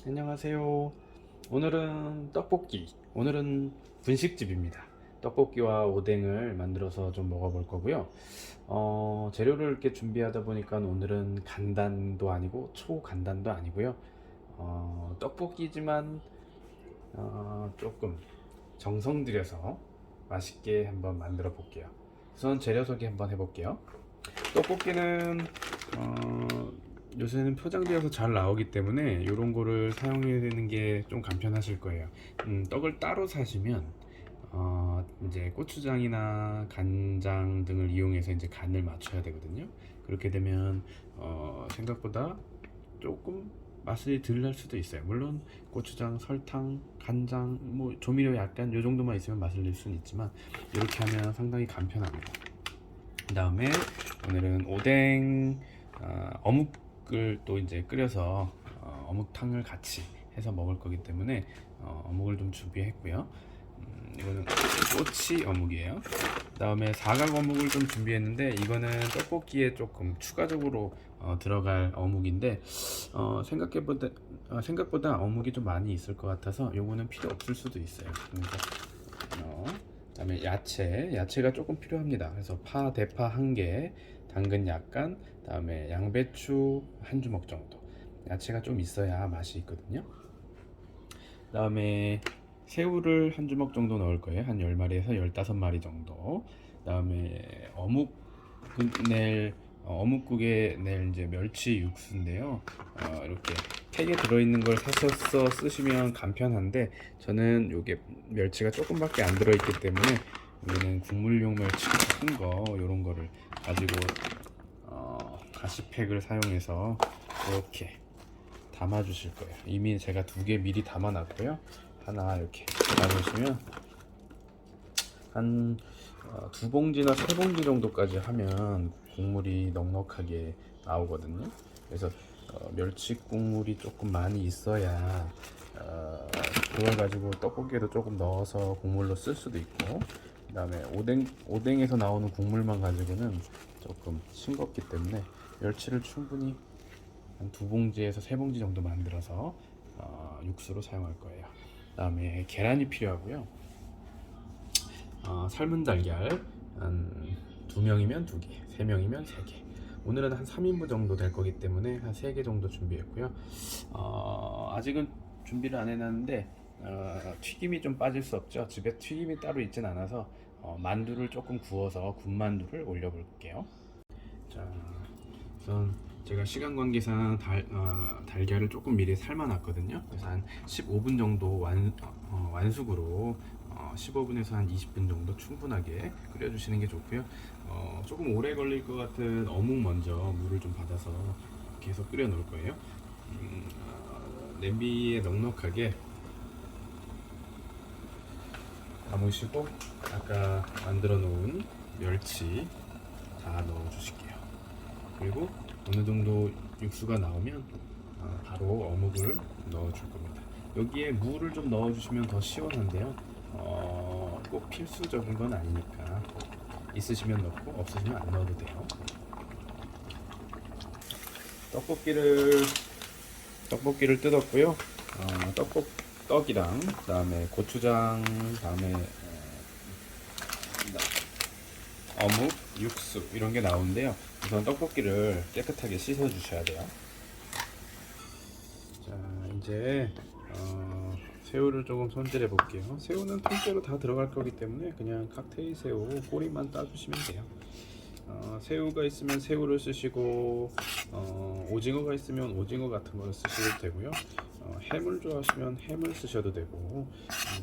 안녕하세요. 오늘은 분식집입니다. 떡볶이와 오뎅을 만들어서 좀 먹어볼 거고요. 재료를 이렇게 준비하다 보니까 오늘은 간단도 아니고 초간단도 아니고요. 떡볶이지만 조금 정성 들여서 맛있게 한번 만들어 볼게요. 우선 재료 소개 한번 해볼게요. 떡볶이는 요새는 포장되어서 잘 나오기 때문에 이런 거를 사용해야 되는 게 좀 간편하실 거예요. 떡을 따로 사시면 이제 고추장이나 간장 등을 이용해서 이제 간을 맞춰야 되거든요. 그렇게 되면 생각보다 조금 맛이 덜 날 수도 있어요. 물론 고추장, 설탕, 간장, 뭐 조미료 약간 요 정도만 있으면 맛을 낼 수는 있지만 이렇게 하면 상당히 간편합니다. 그 다음에 오늘은 오뎅 어묵을 또 이제 끓여서 어묵탕을 같이 해서 먹을 거기 때문에 어묵을 좀 준비했고요. 이거는 꼬치 어묵이에요. 그 다음에 사각 어묵을 좀 준비했는데 이거는 떡볶이에 조금 추가적으로 들어갈 어묵인데 생각보다 어묵이 좀 많이 있을 것 같아서 요거는 필요 없을 수도 있어요. 그러니까 그다음에 야채가 조금 필요합니다. 그래서 파, 대파 1개, 당근 약간, 그다음에 양배추 1주먹 정도. 야채가 좀 있어야 맛이 있거든요. 그다음에 새우를 1주먹 정도 넣을 거예요. 한 10마리에서 15마리 정도. 그다음에 어묵국에 낼 이제 멸치 육수인데요. 이렇게 팩에 들어있는 걸 사셔서 쓰시면 간편한데 저는 요게 멸치가 조금밖에 안 들어있기 때문에 여기는 국물용 멸치 큰 거 요런 거를 가지고 가시팩을 사용해서 이렇게 담아 주실 거예요. 이미 제가 2개 미리 담아 놨고요. 하나 이렇게 담으시면 한 2봉지나 3봉지 정도까지 하면 국물이 넉넉하게 나오거든요. 그래서 멸치 국물이 조금 많이 있어야 그걸 가지고 떡볶이에도 조금 넣어서 국물로 쓸 수도 있고, 그 다음에 오뎅에서 나오는 국물만 가지고는 조금 싱겁기 때문에 멸치를 충분히 한 2봉지에서 3봉지 정도 만들어서 육수로 사용할 거예요. 그 다음에 계란이 필요하고요. 삶은 달걀 한 2명이면 2개, 3명이면 3개. 오늘은 한 3인분 정도 될 거기 때문에 한 3개 정도 준비했고요. 아직은 준비를 안 해놨는데 튀김이 좀 빠질 수 없죠. 집에 튀김이 따로 있진 않아서 만두를 조금 구워서 군만두를 올려볼게요. 자, 우선 제가 시간 관계상 달걀을 조금 미리 삶아놨거든요. 그래서 한 15분 정도 완숙으로 15분에서 한 20분 정도 충분하게 끓여주시는 게 좋고요. 조금 오래 걸릴 것 같은 어묵 먼저 물을 좀 받아서 계속 끓여 놓을 거예요. 냄비에 넉넉하게 담으시고 아까 만들어 놓은 멸치 다 넣어 주실게요. 그리고 어느 정도 육수가 나오면 바로 어묵을 넣어 줄 겁니다. 여기에 물을 좀 넣어 주시면 더 시원한데요. 꼭 필수적인 건 아니니까 있으시면 넣고 없으시면 안 넣어도 돼요. 떡볶이를 뜯었고요. 떡이랑 그다음에 고추장, 그다음에 어묵, 육수 이런 게 나오는데요. 우선 떡볶이를 깨끗하게 씻어 주셔야 돼요. 자, 이제 새우를 조금 손질해 볼게요. 새우는 통째로 다 들어갈 거기 때문에 그냥 칵테일 새우 꼬리만 따주시면 돼요. 새우가 있으면 새우를 쓰시고 오징어가 있으면 오징어 같은 걸 쓰셔도 되고요. 해물 좋아하시면 해물 쓰셔도 되고,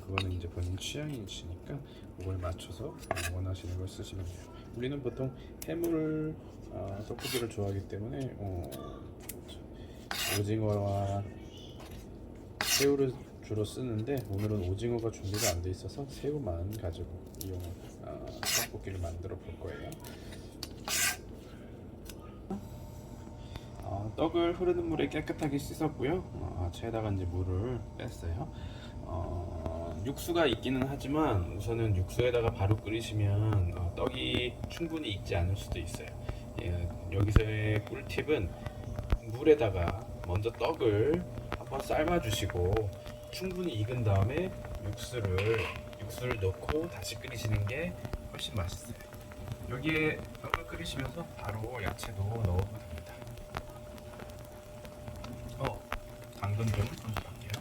그거는 이제 본인 취향이시니까 그걸 맞춰서 원하시는 걸 쓰시면 돼요. 우리는 보통 해물을 떡볶이를 좋아하기 때문에 오징어와 새우를 주로 쓰는데 오늘은 오징어가 준비가 안 돼 있어서 새우만 가지고 떡볶이를 만들어 볼 거예요. 떡을 흐르는 물에 깨끗하게 씻었고요. 채에다가 이제 물을 뺐어요. 육수가 있기는 하지만 우선은 육수에다가 바로 끓이시면 떡이 충분히 익지 않을 수도 있어요. 여기서의 꿀팁은 물에다가 먼저 떡을 한번 삶아주시고 충분히 익은 다음에 육수를 넣고 다시 끓이시는 게 훨씬 맛있어요. 여기에 떡을 끓이시면서 바로 야채도 넣어도 됩니다. 당근 좀 넣어볼게요.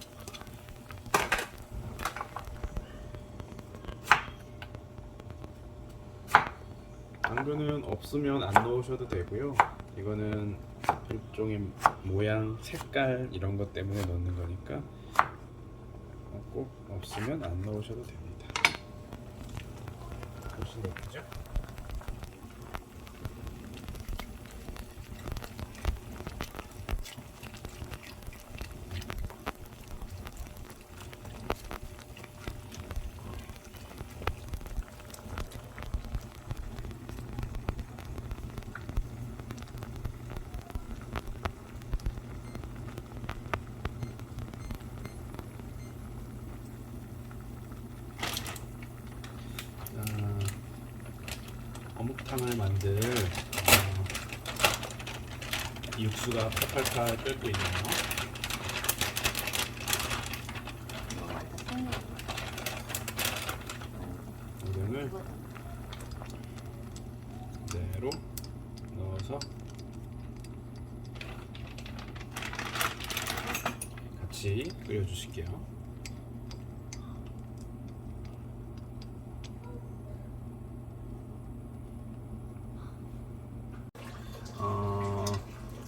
당근은 없으면 안 넣으셔도 되고요. 이거는 일종의 모양, 색깔 이런 것 때문에 넣는 거니까 꼭 없으면 안 넣으셔도 됩니다. 훨씬 예쁘죠? 어묵탕을 만들 육수가 팔팔팔 끓고 있네요. 오뎅을 그대로 넣어서 같이 끓여주실게요.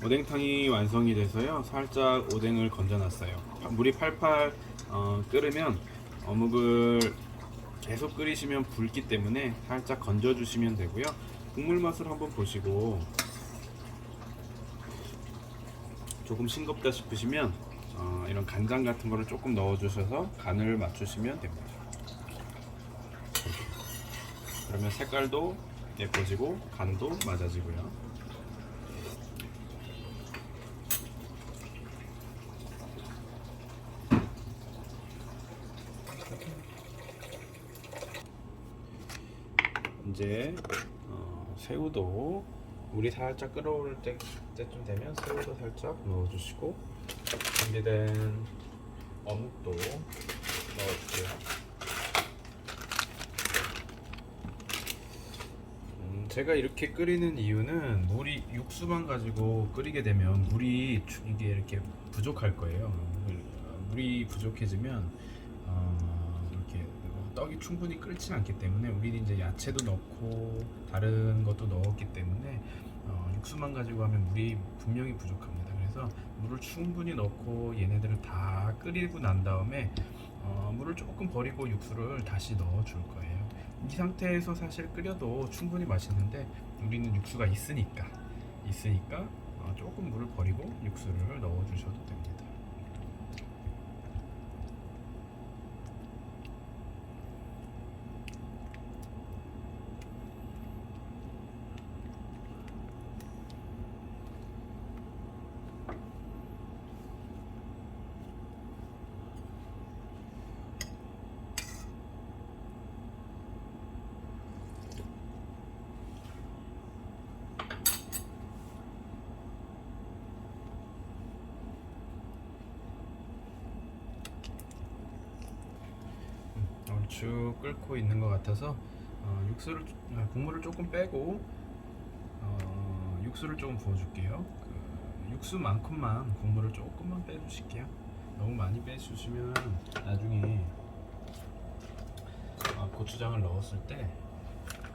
오뎅탕이 완성이 돼서요. 살짝 오뎅을 건져놨어요. 물이 팔팔 끓으면 어묵을 계속 끓이시면 붉기 때문에 살짝 건져주시면 되고요. 국물 맛을 한번 보시고 조금 싱겁다 싶으시면 이런 간장 같은 거를 조금 넣어주셔서 간을 맞추시면 됩니다. 그러면 색깔도 예뻐지고 간도 맞아지고요. 이제 새우도 물이 살짝 끓어올 때쯤 되면 새우도 살짝 넣어주시고 준비된 어묵도 넣어줄게요. 제가 이렇게 끓이는 이유는 물이 육수만 가지고 끓이게 되면 물이 이게 이렇게 부족할 거예요. 물이 부족해지면 이렇게 떡이 충분히 끓지 않기 때문에 우리 이제 야채도 넣고 다른 것도 넣었기 때문에 육수만 가지고 하면 물이 분명히 부족합니다. 그래서 물을 충분히 넣고 얘네들을 다 끓이고 난 다음에 물을 조금 버리고 육수를 다시 넣어 줄 거예요. 이 상태에서 사실 끓여도 충분히 맛있는데 우리는 육수가 있으니까 조금 물을 버리고 육수를 넣어 주셔도 됩니다. 얼추 끓고 있는 것 같아서 국물을 조금 빼고 육수를 조금 부어줄게요. 육수만큼만 국물을 조금만 빼주실게요. 너무 많이 빼주시면 나중에 고추장을 넣었을 때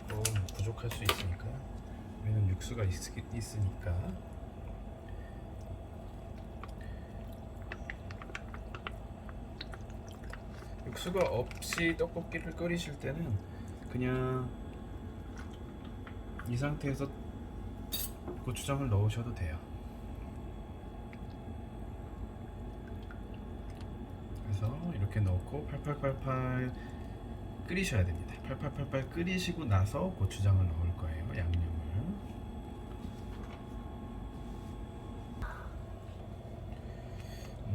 조금 부족할 수 있으니까요. 왜냐면 육수가 있으니까. 육수가 없이 떡볶이를 끓이실 때는 그냥 이 상태에서 고추장을 넣으셔도 돼요. 그래서 이렇게 넣고 팔팔팔팔 끓이셔야 됩니다. 팔팔팔팔 끓이시고 나서 고추장을 넣을 거예요. 양념을.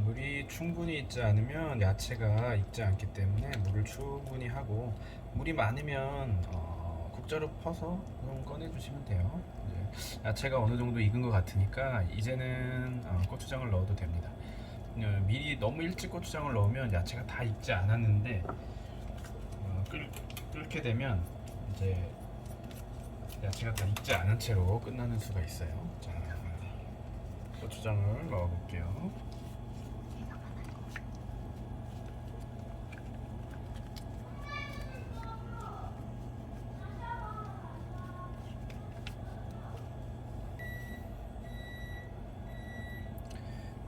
물이 충분히 있지 않으면 야채가 익지 않기 때문에 물을 충분히 하고, 물이 많으면 국자로 퍼서 그럼 꺼내주시면 돼요. 야채가 어느 정도 익은 것 같으니까 이제는 고추장을 넣어도 됩니다. 미리 너무 일찍 고추장을 넣으면 야채가 다 익지 않았는데 끓게 되면 이제 야채가 다 익지 않은 채로 끝나는 수가 있어요. 자, 고추장을 넣어볼게요.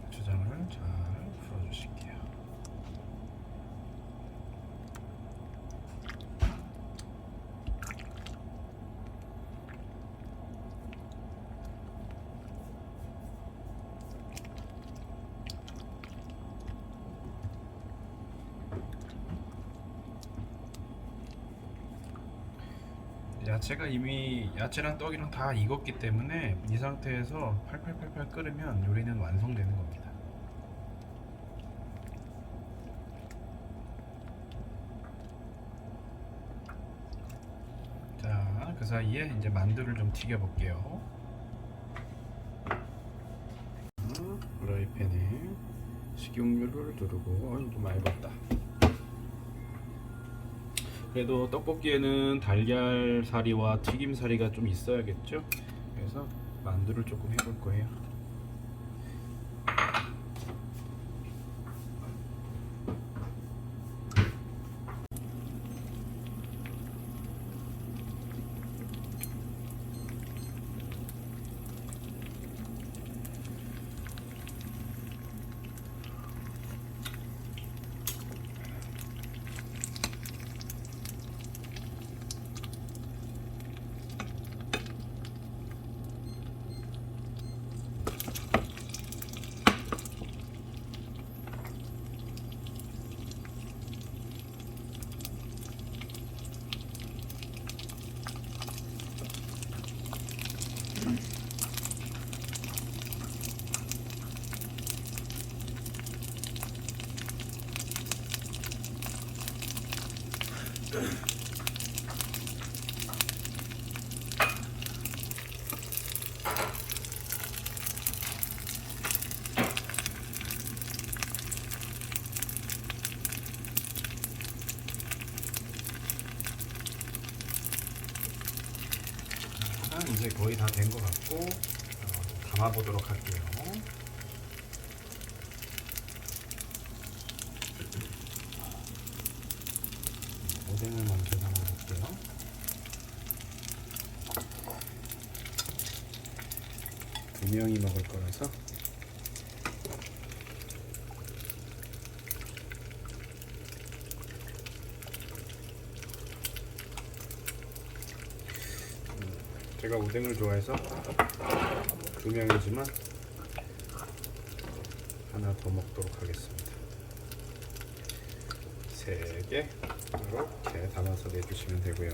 고추장을 잘 풀어주실게요. 야채가 이미 야채랑 떡이랑 다 익었기 때문에 이 상태에서 팔팔팔팔 끓으면 요리는 완성되는 겁니다. 자, 그 사이에 이제 만두를 좀 튀겨 볼게요. 프라이팬에 식용유를 두르고 좀 많이 익었다. 그래도 떡볶이에는 달걀사리와 튀김사리가 좀 있어야겠죠? 그래서 만두를 조금 해볼 거예요. 이제 거의 다 된 것 같고 담아 보도록 할게요. 오뎅을 먼저 담아 볼게요. 두 명이 먹을 거라서 제가 오뎅을 좋아해서 두 명이지만 하나 더 먹도록 하겠습니다. 3개 이렇게 담아서 내주시면 되고요.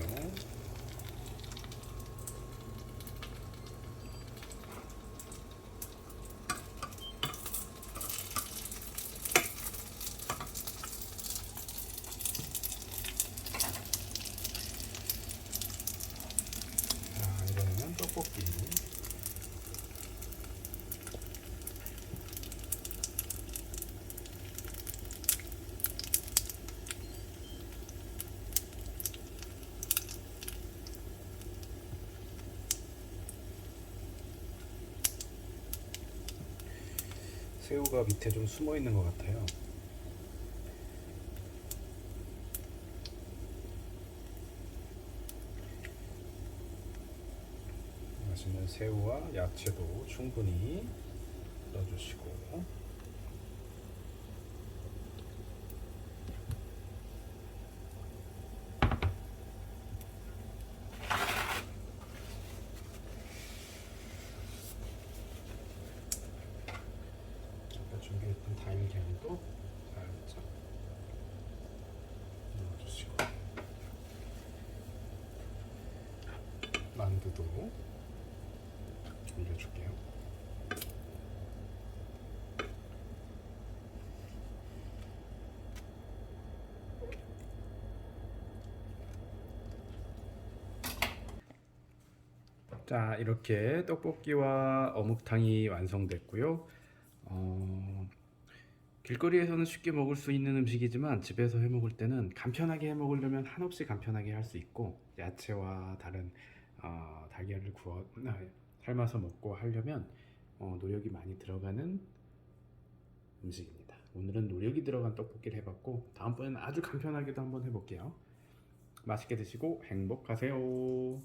자, 이번에는 떡볶이. 새우가 밑에 좀 숨어 있는 것 같아요. 맛있는 새우와 야채도 충분히 넣어주시고, 아까 준비했던 달걀도 살짝 넣어주시고, 만두도 올려줄게요. 자, 이렇게 떡볶이와 어묵탕이 완성됐고요. 길거리에서는 쉽게 먹을 수 있는 음식이지만 집에서 해 먹을 때는 간편하게 해 먹으려면 한없이 간편하게 할 수 있고, 야채와 다른 달걀을 삶아서 먹고 하려면 노력이 많이 들어가는 음식입니다. 오늘은 노력이 들어간 떡볶이를 해봤고, 다음번에는 아주 간편하게도 한번 해볼게요. 맛있게 드시고 행복하세요.